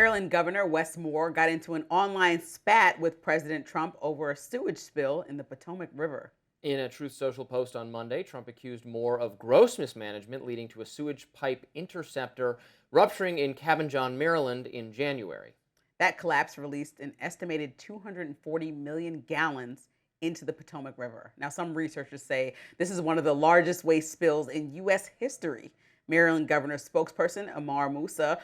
Maryland Governor Wes Moore got into an online spat with President Trump over a sewage spill in the Potomac River. In a Truth Social post on Monday, Trump accused Moore of gross mismanagement, leading to a sewage pipe interceptor rupturing in Cabin John, Maryland in January. That collapse released an estimated 240 million gallons into the Potomac River. Now, some researchers say this is one of the largest waste spills in U.S. history. Maryland Governor's spokesperson, Amar Moussa,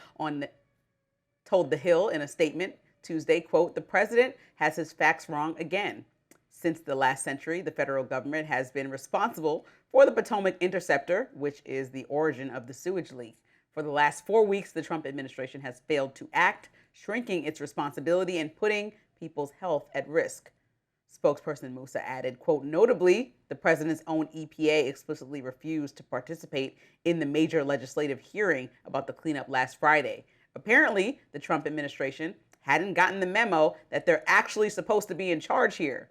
told The Hill in a statement Tuesday, quote, "The president has his facts wrong again. Since the last century, the federal government has been responsible for the Potomac Interceptor, which is the origin of the sewage leak. For the last 4 weeks, the Trump administration has failed to act, shrinking its responsibility and putting people's health at risk." Spokesperson Moussa added, quote, "Notably, the president's own EPA explicitly refused to participate in the major legislative hearing about the cleanup last Friday. Apparently, the Trump administration hadn't gotten the memo that they're actually supposed to be in charge here."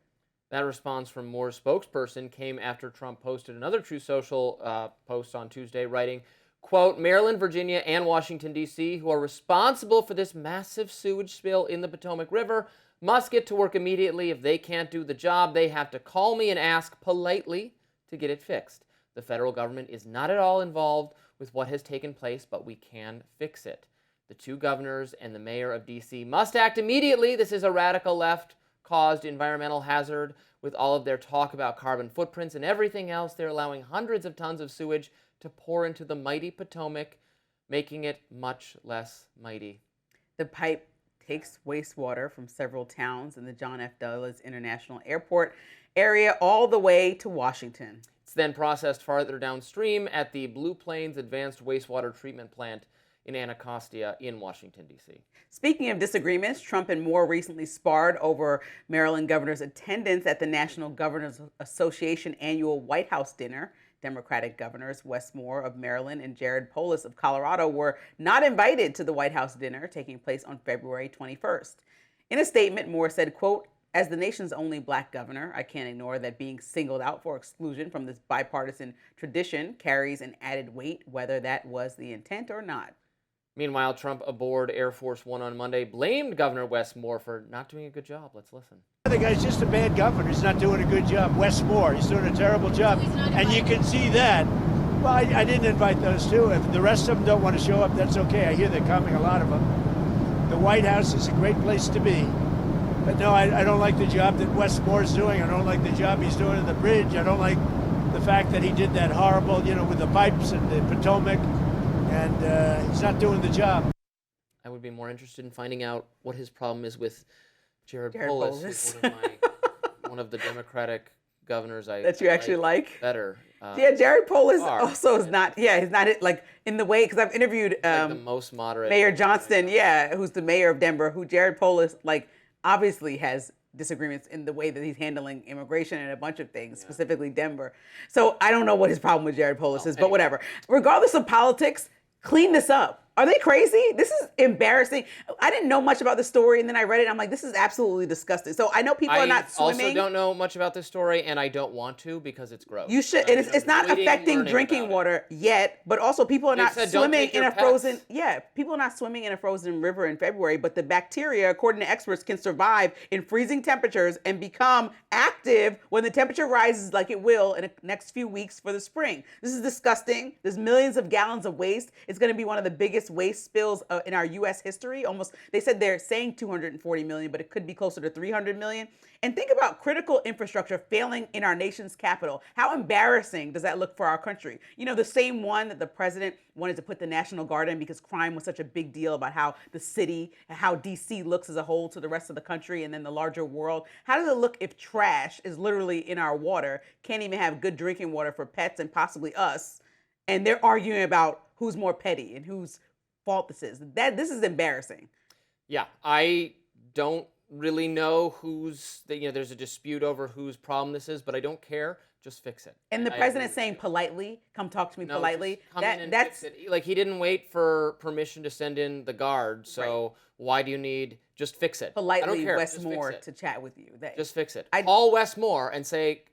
That response from Moore's spokesperson came after Trump posted another Truth Social post on Tuesday, writing, quote, "Maryland, Virginia, and Washington, D.C., who are responsible for this massive sewage spill in the Potomac River, must get to work immediately. If they can't do the job, they have to call me and ask politely to get it fixed. The federal government is not at all involved with what has taken place, but we can fix it. The two governors and the mayor of D.C. must act immediately. This is a radical left-caused environmental hazard. With all of their talk about carbon footprints and everything else, they're allowing hundreds of tons of sewage to pour into the mighty Potomac, making it much less mighty." The pipe takes wastewater from several towns in the John F. Dulles International Airport area all the way to Washington. It's then processed farther downstream at the Blue Plains Advanced Wastewater Treatment Plant in Anacostia in Washington, D.C. Speaking of disagreements, Trump and Moore recently sparred over Maryland governor's attendance at the National Governors Association annual White House dinner. Democratic governors Wes Moore of Maryland and Jared Polis of Colorado were not invited to the White House dinner taking place on February 21st. In a statement, Moore said, quote, "As the nation's only black governor, I can't ignore that being singled out for exclusion from this bipartisan tradition carries an added weight, whether that was the intent or not." Meanwhile, Trump aboard Air Force One on Monday blamed Governor Wes Moore for not doing a good job. Let's listen. The guy's just a bad governor. He's not doing a good job. Wes Moore, he's doing a terrible job. And you can see that. Well, I didn't invite those two. If the rest of them don't want to show up, that's okay. I hear they're coming, a lot of them. The White House is a great place to be. But no, I don't like the job that Wes Moore's doing. I don't like the job he's doing in the bridge. I don't like the fact that he did that horrible, with the pipes and the Potomac. And he's not doing the job. I would be more interested in finding out what his problem is with Jared Polis. Polis, who's one of the Democratic governors that you actually like better. Yeah, Jared Polis also is not. Yeah, he's not like in the way, because I've interviewed like the most moderate Mayor Johnston. Yeah, who's the mayor of Denver, who Jared Polis obviously has disagreements in the way that he's handling immigration and a bunch of things, specifically Denver. So I don't know what his problem with Jared Polis is, but whatever. Regardless of politics, clean this up. Are they crazy? This is embarrassing. I didn't know much about the story, and then I read it, and I'm like, this is absolutely disgusting. So I know people are not swimming. I also don't know much about this story, and I don't want to because it's gross. You should. And it's not affecting drinking water yet, but also people are not swimming in a frozen. Yeah, people are not swimming in a frozen river in February, but the bacteria, according to experts, can survive in freezing temperatures and become active when the temperature rises like it will in the next few weeks for the spring. This is disgusting. There's millions of gallons of waste. It's going to be one of the biggest waste spills in our U.S. history. Almost, they said they're saying 240 million, but it could be closer to 300 million. And think about critical infrastructure failing in our nation's capital. How embarrassing does that look for our country? The same one that the president wanted to put the National Guard in because crime was such a big deal about how the city, how D.C. looks as a whole to the rest of the country and then the larger world. How does it look if trash is literally in our water, can't even have good drinking water for pets and possibly us, and they're arguing about who's more petty and whose fault this is? This is embarrassing. Yeah, I don't really know there's a dispute over whose problem this is, but I don't care. Just fix it. And the president's saying politely, come talk to me politely. Come in and fix it. Like, he didn't wait for permission to send in the guard, so why do you need, just fix it. Politely, I don't care. Wes Moore to chat with you. Just fix it. Call Wes Moore and say,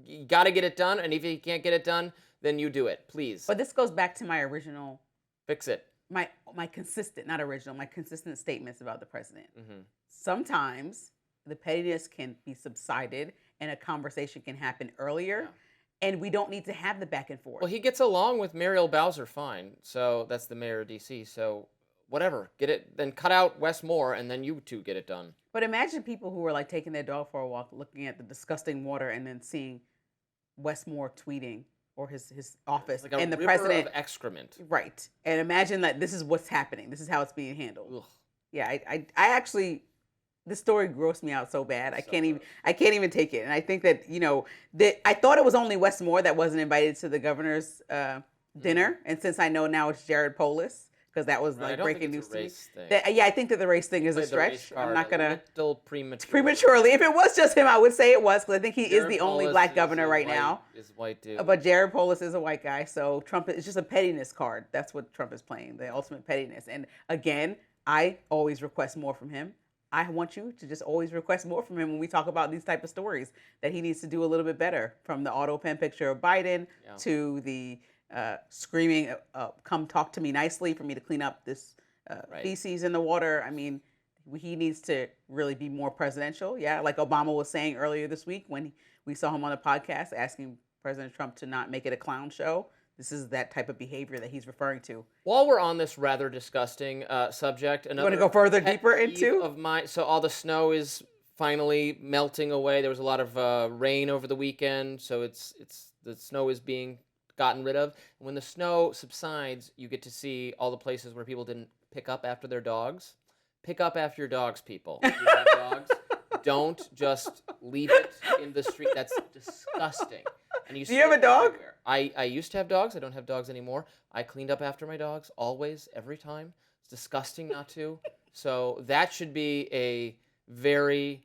you got to get it done, and if you can't get it done, then you do it, please. But this goes back to my original fix it. my consistent, not original, my consistent statements about the president. Sometimes the pettiness can be subsided and a conversation can happen earlier, and we don't need to have the back and forth. Well, he gets along with Muriel Bowser fine, so that's the mayor of D.C., so whatever, get it, then cut out Wes Moore, and then you two get it done. But imagine people who were like taking their dog for a walk, looking at the disgusting water, and then seeing Wes Moore tweeting, or his office, like a and the river president of excrement. Right. And imagine that this is what's happening. This is how it's being handled. Ugh. Yeah, I actually, this story grossed me out so bad. I can't even take it. And I think that, that I thought it was only Wes Moore that wasn't invited to the governor's dinner. And since I know now it's Jared Polis, because that was like breaking news to me. I think that the race thing is a stretch. I'm not gonna still prematurely. If it was just him, I would say it was, because I think he is the only black governor right now. Is white dude. But Jared Polis is a white guy, so Trump is just a pettiness card. That's what Trump is playing, the ultimate pettiness. And again, I always request more from him. I want you to just always request more from him when we talk about these type of stories, that he needs to do a little bit better, from the auto pen picture of Biden to the screaming, come talk to me nicely for me to clean up this feces in the water. I mean, he needs to really be more presidential. Yeah, like Obama was saying earlier this week when we saw him on the podcast asking President Trump to not make it a clown show. This is that type of behavior that he's referring to. While we're on this rather disgusting subject, you want to go further deeper into? So all the snow is finally melting away. There was a lot of rain over the weekend, so the snow is being gotten rid of. And when the snow subsides, you get to see all the places where people didn't pick up after their dogs. Pick up after your dogs, people. If you have dogs, don't just leave it in the street. That's disgusting. And Do you have a dog? Everywhere. I used to have dogs. I don't have dogs anymore. I cleaned up after my dogs always, every time. It's disgusting not to. So that should be a very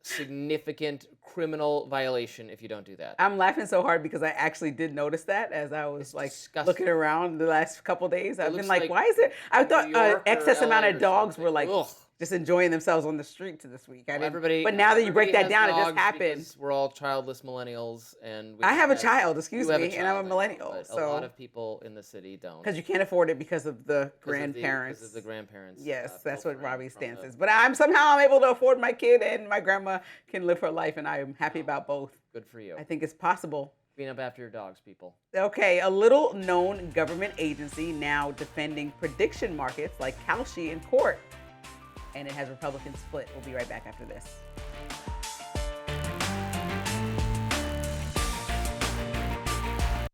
significant criminal violation if you don't do that. I'm laughing so hard because I actually did notice that as I was looking around the last couple of days. I've been like, why is it? I thought excess amount of dogs were like just enjoying themselves on the street this week. But now that you break that down, it just happened. We're all childless millennials, and I have a child, excuse me, and I'm a millennial. So a lot of people in the city don't. Because you can't afford it because of the grandparents. Because of the grandparents. Yes, that's what Robbie's stance is. But I'm able to afford my kid, and my grandma can live her life, and I am happy about both. Good for you. I think it's possible. Clean up after your dogs, people. Okay, a little known government agency now defending prediction markets like Kalshi in court. And it has Republicans split. We'll be right back after this.